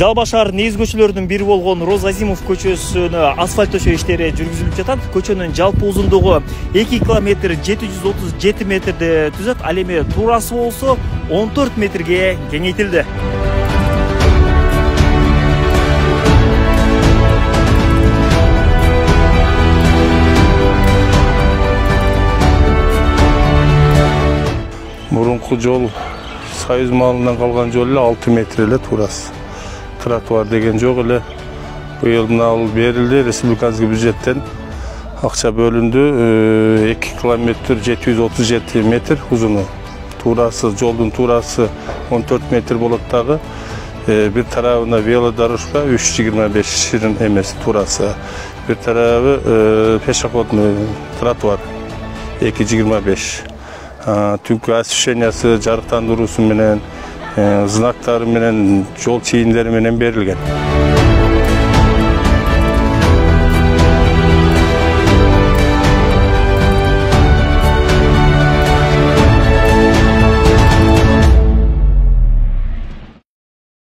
Жалба шаар негиз көчөлөрдүн бири болгон Роз Азимов көчөсүнө асфальт төшөө иштери жүргүзүлүп жатат. Көчөнүн жалпы узундугу 2 км 737 метрди түзөт. Ал эми туурасы болсо 14 метрге кеңейтилди. Мурунку жол Союз малынан калган жол эле 6 метр эле туурасы. Тротуар деген жок эле. Быйыл ал берилди, республикалык бюджеттен акча бөлүндү. 2 км 737 метр узуну. Туурасы, жолдун туурасы 14 метр болот дагы. Бир тарабына велодорожка 3,25 ширин эмес туурасы. Бир тарабы пешеходный тротуар 2,25. Түнкү освещениясы, жарыктандыруусу менен, знактары менен, жол чийиндери менен берилген.